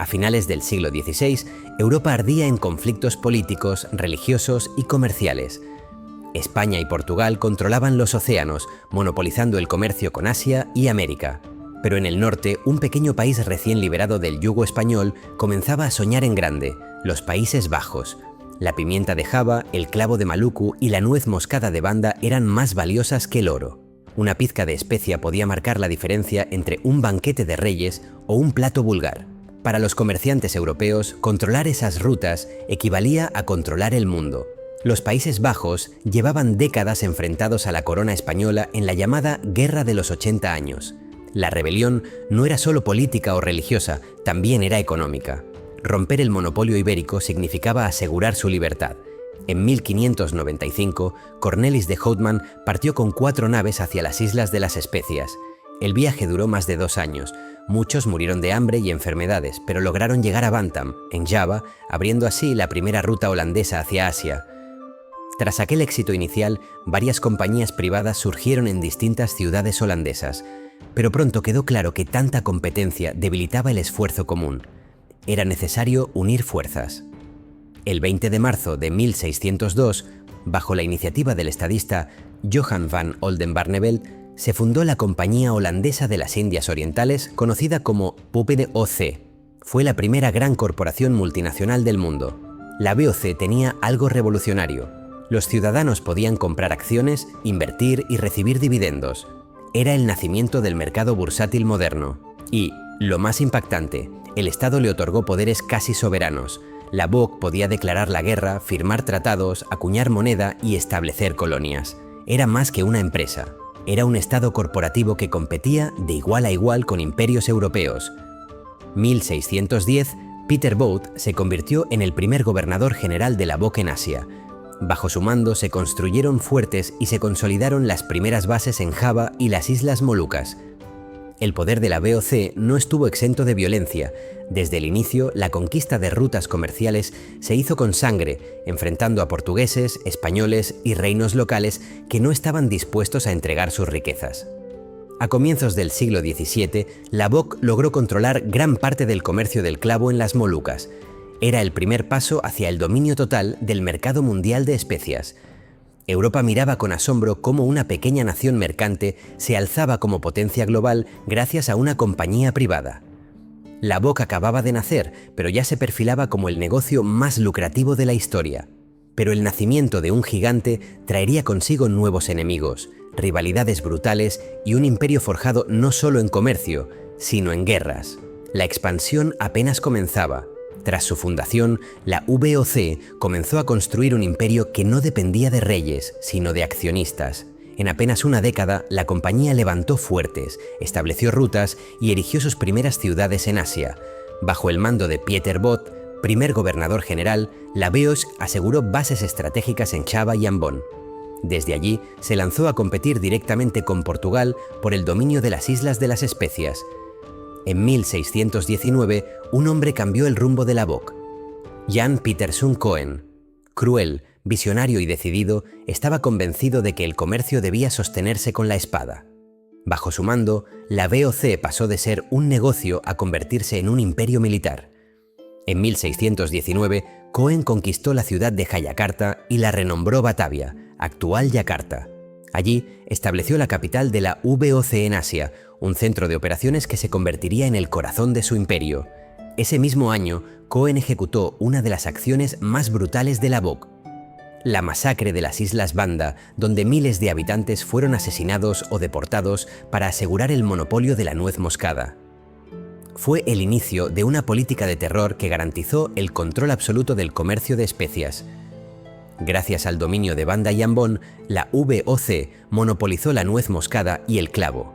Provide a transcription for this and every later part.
A finales del siglo XVI, Europa ardía en conflictos políticos, religiosos y comerciales. España y Portugal controlaban los océanos, monopolizando el comercio con Asia y América. Pero en el norte, un pequeño país recién liberado del yugo español comenzaba a soñar en grande: los Países Bajos. La pimienta de Java, el clavo de Maluku y la nuez moscada de Banda eran más valiosas que el oro. Una pizca de especia podía marcar la diferencia entre un banquete de reyes o un plato vulgar. Para los comerciantes europeos, controlar esas rutas equivalía a controlar el mundo. Los Países Bajos llevaban décadas enfrentados a la corona española en la llamada Guerra de los 80 años. La rebelión no era solo política o religiosa, también era económica. Romper el monopolio ibérico significaba asegurar su libertad. En 1595, Cornelis de Houtman partió con 4 naves hacia las Islas de las Especias. El viaje duró más de 2 años. Muchos murieron de hambre y enfermedades, pero lograron llegar a Bantam, en Java, abriendo así la primera ruta holandesa hacia Asia. Tras aquel éxito inicial, varias compañías privadas surgieron en distintas ciudades holandesas, pero pronto quedó claro que tanta competencia debilitaba el esfuerzo común. Era necesario unir fuerzas. El 20 de marzo de 1602, bajo la iniciativa del estadista Johan van Oldenbarnevelt, se fundó la Compañía Holandesa de las Indias Orientales, conocida como BOC. Fue la primera gran corporación multinacional del mundo. La BOC tenía algo revolucionario. Los ciudadanos podían comprar acciones, invertir y recibir dividendos. Era el nacimiento del mercado bursátil moderno. Y, lo más impactante, el Estado le otorgó poderes casi soberanos. La BOC podía declarar la guerra, firmar tratados, acuñar moneda y establecer colonias. Era más que una empresa. Era un Estado corporativo que competía de igual a igual con imperios europeos. 1610, Peter Both se convirtió en el primer gobernador general de la BOC en Asia. Bajo su mando se construyeron fuertes y se consolidaron las primeras bases en Java y las Islas Molucas. El poder de la BOC no estuvo exento de violencia. Desde el inicio, la conquista de rutas comerciales se hizo con sangre, enfrentando a portugueses, españoles y reinos locales que no estaban dispuestos a entregar sus riquezas. A comienzos del siglo XVII, la BOC logró controlar gran parte del comercio del clavo en las Molucas. Era el primer paso hacia el dominio total del mercado mundial de especias. Europa miraba con asombro cómo una pequeña nación mercante se alzaba como potencia global gracias a una compañía privada. La BOC acababa de nacer, pero ya se perfilaba como el negocio más lucrativo de la historia. Pero el nacimiento de un gigante traería consigo nuevos enemigos, rivalidades brutales y un imperio forjado no solo en comercio, sino en guerras. La expansión apenas comenzaba. Tras su fundación, la VOC comenzó a construir un imperio que no dependía de reyes, sino de accionistas. En apenas una década, la compañía levantó fuertes, estableció rutas y erigió sus primeras ciudades en Asia. Bajo el mando de Pieter Both, primer gobernador general, la BOC aseguró bases estratégicas en Java y Ambon. Desde allí, se lanzó a competir directamente con Portugal por el dominio de las Islas de las Especias. En 1619, un hombre cambió el rumbo de la BOC. Jan Pieterszoon Cohen. Cruel, visionario y decidido, estaba convencido de que el comercio debía sostenerse con la espada. Bajo su mando, la BOC pasó de ser un negocio a convertirse en un imperio militar. En 1619, Cohen conquistó la ciudad de Jayakarta y la renombró Batavia, actual Yakarta. Allí estableció la capital de la VOC en Asia, un centro de operaciones que se convertiría en el corazón de su imperio. Ese mismo año, Cohen ejecutó una de las acciones más brutales de la BOC, la masacre de las Islas Banda, donde miles de habitantes fueron asesinados o deportados para asegurar el monopolio de la nuez moscada. Fue el inicio de una política de terror que garantizó el control absoluto del comercio de especias. Gracias al dominio de Banda y Ambon, la VOC monopolizó la nuez moscada y el clavo.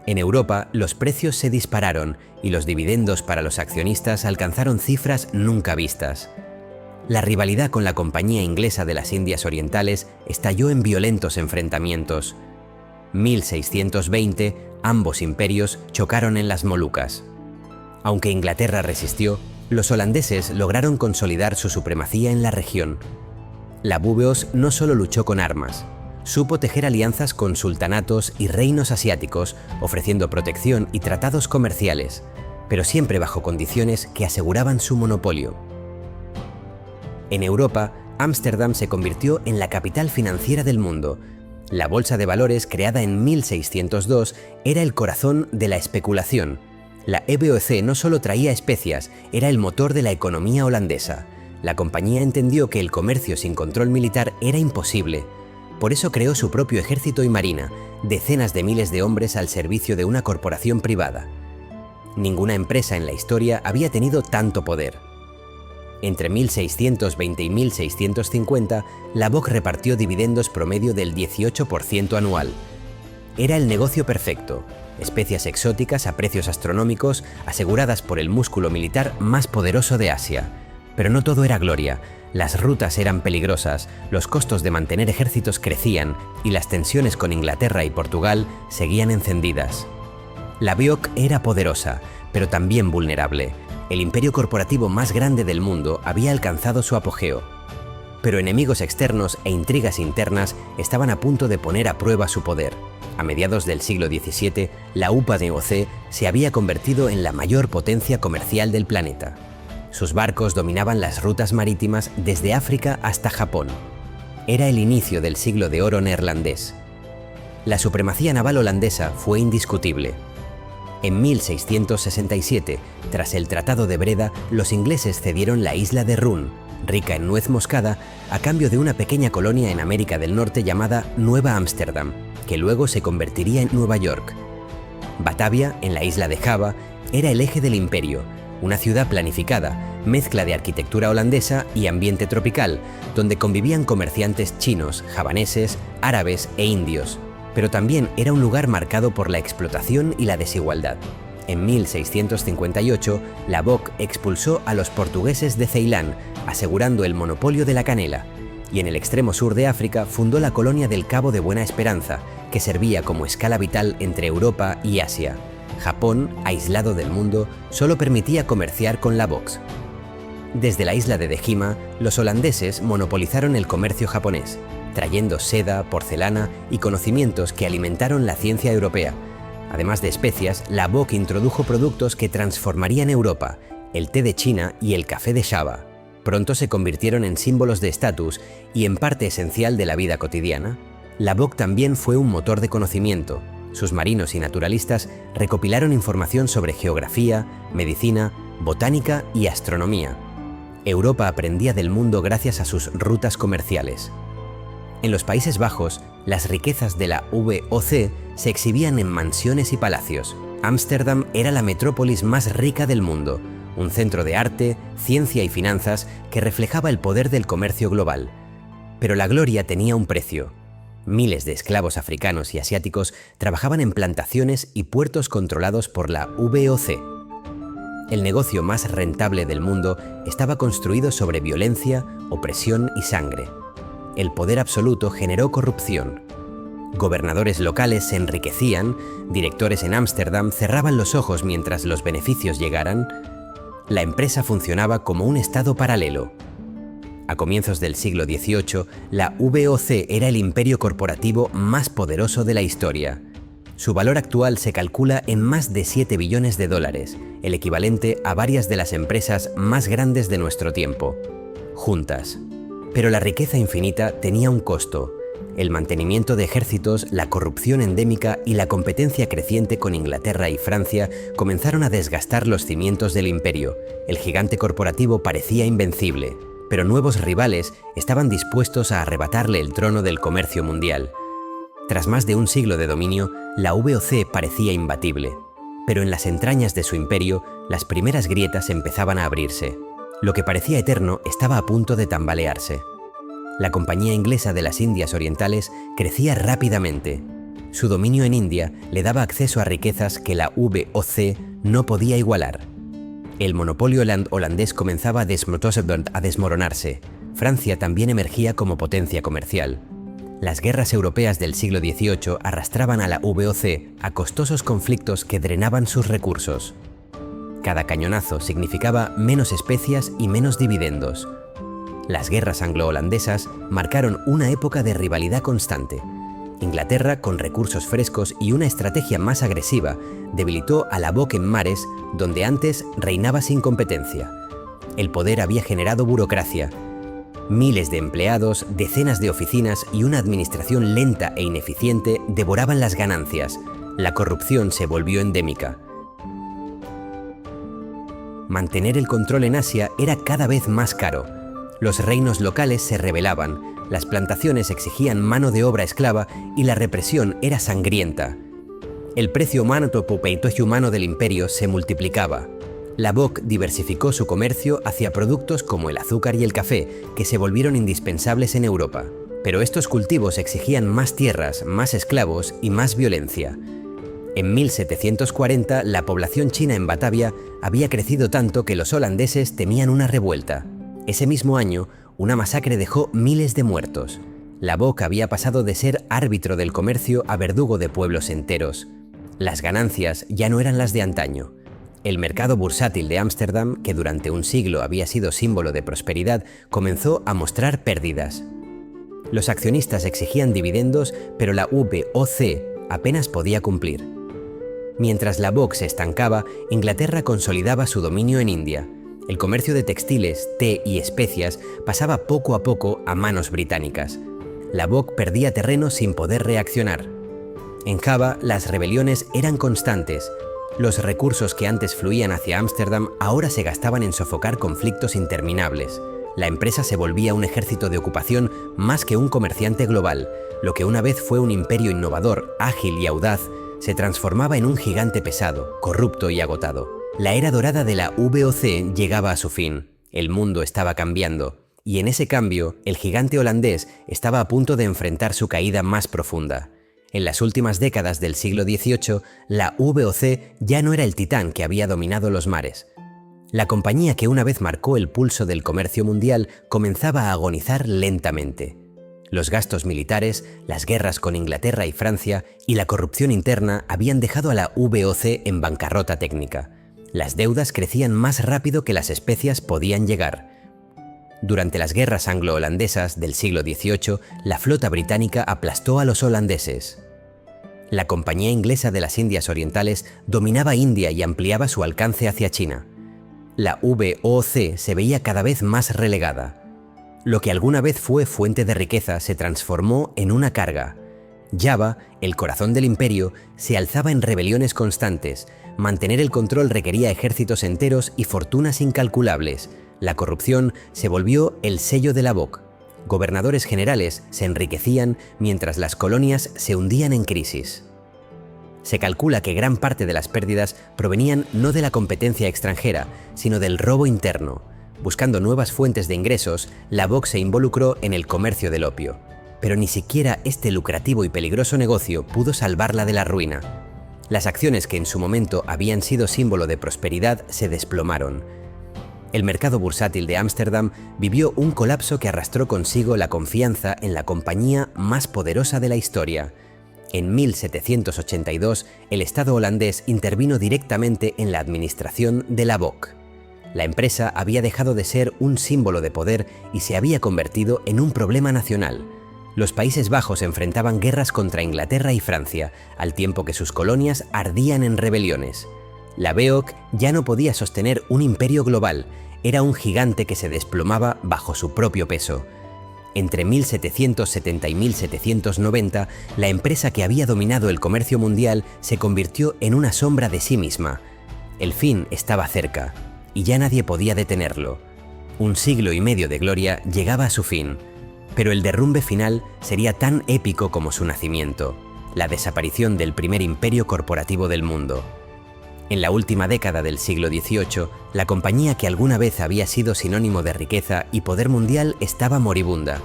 En Europa, los precios se dispararon y los dividendos para los accionistas alcanzaron cifras nunca vistas. La rivalidad con la Compañía Inglesa de las Indias Orientales estalló en violentos enfrentamientos. 1620, ambos imperios chocaron en las Molucas. Aunque Inglaterra resistió, los holandeses lograron consolidar su supremacía en la región. La BOC no solo luchó con armas, supo tejer alianzas con sultanatos y reinos asiáticos, ofreciendo protección y tratados comerciales. pero siempre bajo condiciones que aseguraban su monopolio. En Europa, Ámsterdam se convirtió en la capital financiera del mundo. La bolsa de valores, creada en 1602, era el corazón de la especulación. La EBOC no solo traía especias, era el motor de la economía holandesa. La compañía entendió que el comercio sin control militar era imposible. Por eso creó su propio ejército y marina, decenas de miles de hombres al servicio de una corporación privada. Ninguna empresa en la historia había tenido tanto poder. Entre 1620 y 1650, la BOC repartió dividendos promedio del 18% anual. Era el negocio perfecto, especias exóticas a precios astronómicos aseguradas por el músculo militar más poderoso de Asia. Pero no todo era gloria. Las rutas eran peligrosas, los costos de mantener ejércitos crecían y las tensiones con Inglaterra y Portugal seguían encendidas. La BOC era poderosa, pero también vulnerable. El imperio corporativo más grande del mundo había alcanzado su apogeo. Pero enemigos externos e intrigas internas estaban a punto de poner a prueba su poder. A mediados del siglo XVII, la UPADOC se había convertido en la mayor potencia comercial del planeta. Sus barcos dominaban las rutas marítimas desde África hasta Japón. Era el inicio del siglo de oro neerlandés. La supremacía naval holandesa fue indiscutible. En 1667, tras el Tratado de Breda, los ingleses cedieron la isla de Run, rica en nuez moscada, a cambio de una pequeña colonia en América del Norte llamada Nueva Ámsterdam, que luego se convertiría en Nueva York. Batavia, en la isla de Java, era el eje del imperio, una ciudad planificada, mezcla de arquitectura holandesa y ambiente tropical, donde convivían comerciantes chinos, javaneses, árabes e indios. Pero también era un lugar marcado por la explotación y la desigualdad. En 1658, la BOC expulsó a los portugueses de Ceilán, asegurando el monopolio de la canela, y en el extremo sur de África fundó la colonia del Cabo de Buena Esperanza, que servía como escala vital entre Europa y Asia. Japón, aislado del mundo, solo permitía comerciar con la BOC. Desde la isla de Dejima, los holandeses monopolizaron el comercio japonés, trayendo seda, porcelana y conocimientos que alimentaron la ciencia europea. Además de especias, la BOC introdujo productos que transformarían Europa, el té de China y el café de Java. Pronto se convirtieron en símbolos de estatus y en parte esencial de la vida cotidiana. La BOC también fue un motor de conocimiento. Sus marinos y naturalistas recopilaron información sobre geografía, medicina, botánica y astronomía. Europa aprendía del mundo gracias a sus rutas comerciales. En los Países Bajos, las riquezas de la VOC se exhibían en mansiones y palacios. Ámsterdam era la metrópolis más rica del mundo, un centro de arte, ciencia y finanzas que reflejaba el poder del comercio global. Pero la gloria tenía un precio. Miles de esclavos africanos y asiáticos trabajaban en plantaciones y puertos controlados por la VOC. El negocio más rentable del mundo estaba construido sobre violencia, opresión y sangre. El poder absoluto generó corrupción. Gobernadores locales se enriquecían, directores en Ámsterdam cerraban los ojos mientras los beneficios llegaran. La empresa funcionaba como un estado paralelo. A comienzos del siglo XVIII, la VOC era el imperio corporativo más poderoso de la historia. Su valor actual se calcula en más de 7 billones de dólares, el equivalente a varias de las empresas más grandes de nuestro tiempo, juntas. Pero la riqueza infinita tenía un costo: el mantenimiento de ejércitos, la corrupción endémica y la competencia creciente con Inglaterra y Francia comenzaron a desgastar los cimientos del imperio. El gigante corporativo parecía invencible, pero nuevos rivales estaban dispuestos a arrebatarle el trono del comercio mundial. Tras más de un siglo de dominio, la VOC parecía imbatible, pero en las entrañas de su imperio, las primeras grietas empezaban a abrirse. Lo que parecía eterno estaba a punto de tambalearse. La Compañía Inglesa de las Indias Orientales crecía rápidamente. Su dominio en India le daba acceso a riquezas que la VOC no podía igualar. El monopolio holandés comenzaba a desmoronarse. Francia también emergía como potencia comercial. Las guerras europeas del siglo XVIII arrastraban a la VOC a costosos conflictos que drenaban sus recursos. Cada cañonazo significaba menos especias y menos dividendos. Las guerras anglo-holandesas marcaron una época de rivalidad constante. Inglaterra, con recursos frescos y una estrategia más agresiva, debilitó a la BOC en mares, donde antes reinaba sin competencia. El poder había generado burocracia. Miles de empleados, decenas de oficinas y una administración lenta e ineficiente devoraban las ganancias. La corrupción se volvió endémica. Mantener el control en Asia era cada vez más caro. Los reinos locales se rebelaban, las plantaciones exigían mano de obra esclava y la represión era sangrienta. El precio humano del imperio se multiplicaba. La BOC diversificó su comercio hacia productos como el azúcar y el café, que se volvieron indispensables en Europa. Pero estos cultivos exigían más tierras, más esclavos y más violencia. En 1740, la población china en Batavia había crecido tanto que los holandeses temían una revuelta. Ese mismo año, una masacre dejó miles de muertos. La BOC había pasado de ser árbitro del comercio a verdugo de pueblos enteros. Las ganancias ya no eran las de antaño. El mercado bursátil de Ámsterdam, que durante un siglo había sido símbolo de prosperidad, comenzó a mostrar pérdidas. Los accionistas exigían dividendos, pero la VOC apenas podía cumplir. Mientras la BOC se estancaba, Inglaterra consolidaba su dominio en India. El comercio de textiles, té y especias pasaba poco a poco a manos británicas. La BOC perdía terreno sin poder reaccionar. En Java, las rebeliones eran constantes. Los recursos que antes fluían hacia Ámsterdam ahora se gastaban en sofocar conflictos interminables. La empresa se volvía un ejército de ocupación más que un comerciante global. Lo que una vez fue un imperio innovador, ágil y audaz, se transformaba en un gigante pesado, corrupto y agotado. La era dorada de la VOC llegaba a su fin. El mundo estaba cambiando. Y en ese cambio, el gigante holandés estaba a punto de enfrentar su caída más profunda. En las últimas décadas del siglo XVIII, la VOC ya no era el titán que había dominado los mares. La compañía que una vez marcó el pulso del comercio mundial comenzaba a agonizar lentamente. Los gastos militares, las guerras con Inglaterra y Francia y la corrupción interna habían dejado a la VOC en bancarrota técnica. Las deudas crecían más rápido que las especias podían llegar. Durante las guerras anglo-holandesas del siglo XVIII, la flota británica aplastó a los holandeses. La Compañía Inglesa de las Indias Orientales dominaba India y ampliaba su alcance hacia China. La VOC se veía cada vez más relegada. Lo que alguna vez fue fuente de riqueza se transformó en una carga. Java, el corazón del imperio, se alzaba en rebeliones constantes. Mantener el control requería ejércitos enteros y fortunas incalculables. La corrupción se volvió el sello de la BOC. Gobernadores generales se enriquecían mientras las colonias se hundían en crisis. Se calcula que gran parte de las pérdidas provenían no de la competencia extranjera, sino del robo interno. Buscando nuevas fuentes de ingresos, la BOC se involucró en el comercio del opio. Pero ni siquiera este lucrativo y peligroso negocio pudo salvarla de la ruina. Las acciones que en su momento habían sido símbolo de prosperidad se desplomaron. El mercado bursátil de Ámsterdam vivió un colapso que arrastró consigo la confianza en la compañía más poderosa de la historia. En 1782, el Estado holandés intervino directamente en la administración de la BOC. La empresa había dejado de ser un símbolo de poder y se había convertido en un problema nacional. Los Países Bajos enfrentaban guerras contra Inglaterra y Francia, al tiempo que sus colonias ardían en rebeliones. La BOC ya no podía sostener un imperio global, era un gigante que se desplomaba bajo su propio peso. Entre 1770 y 1790, la empresa que había dominado el comercio mundial se convirtió en una sombra de sí misma. El fin estaba cerca, y ya nadie podía detenerlo. Un siglo y medio de gloria llegaba a su fin, pero el derrumbe final sería tan épico como su nacimiento, la desaparición del primer imperio corporativo del mundo. En la última década del siglo XVIII, la compañía que alguna vez había sido sinónimo de riqueza y poder mundial estaba moribunda.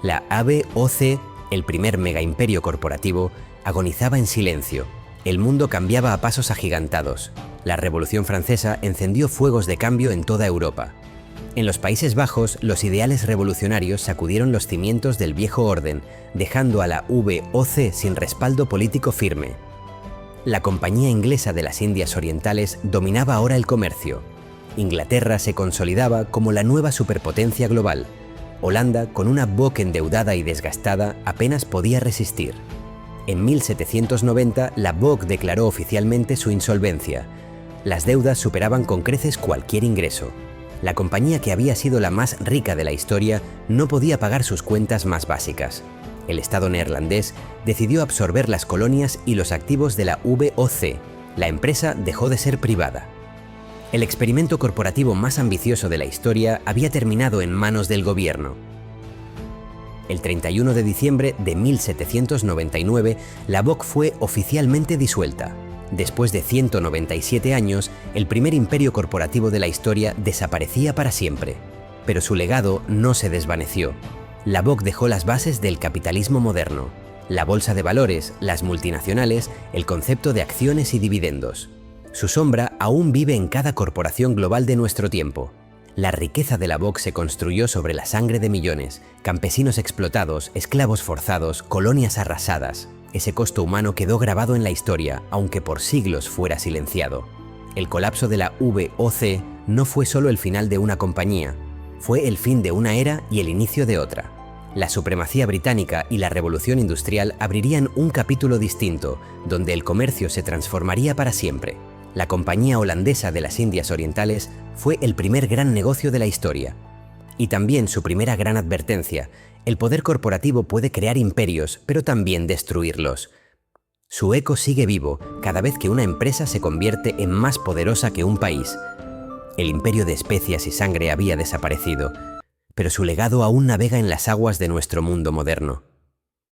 La VOC, el primer megaimperio corporativo, agonizaba en silencio. El mundo cambiaba a pasos agigantados. La Revolución Francesa encendió fuegos de cambio en toda Europa. En los Países Bajos, los ideales revolucionarios sacudieron los cimientos del viejo orden, dejando a la VOC sin respaldo político firme. La Compañía Inglesa de las Indias Orientales dominaba ahora el comercio. Inglaterra se consolidaba como la nueva superpotencia global. Holanda, con una BOC endeudada y desgastada, apenas podía resistir. En 1790, la Bock declaró oficialmente su insolvencia. Las deudas superaban con creces cualquier ingreso. La compañía, que había sido la más rica de la historia, no podía pagar sus cuentas más básicas. El Estado neerlandés decidió absorber las colonias y los activos de la VOC. La empresa dejó de ser privada. El experimento corporativo más ambicioso de la historia había terminado en manos del gobierno. El 31 de diciembre de 1799, la Bock fue oficialmente disuelta. Después de 197 años, el primer imperio corporativo de la historia desaparecía para siempre. Pero su legado no se desvaneció. La Bock dejó las bases del capitalismo moderno: la bolsa de valores, las multinacionales, el concepto de acciones y dividendos. Su sombra aún vive en cada corporación global de nuestro tiempo. La riqueza de la Bock se construyó sobre la sangre de millones: campesinos explotados, esclavos forzados, colonias arrasadas. Ese costo humano quedó grabado en la historia, aunque por siglos fuera silenciado. El colapso de la VOC no fue solo el final de una compañía, fue el fin de una era y el inicio de otra. La supremacía británica y la revolución industrial abrirían un capítulo distinto, donde el comercio se transformaría para siempre. La Compañía Holandesa de las Indias Orientales fue el primer gran negocio de la historia. Y también su primera gran advertencia: el poder corporativo puede crear imperios, pero también destruirlos. Su eco sigue vivo cada vez que una empresa se convierte en más poderosa que un país. El imperio de especias y sangre había desaparecido, pero su legado aún navega en las aguas de nuestro mundo moderno.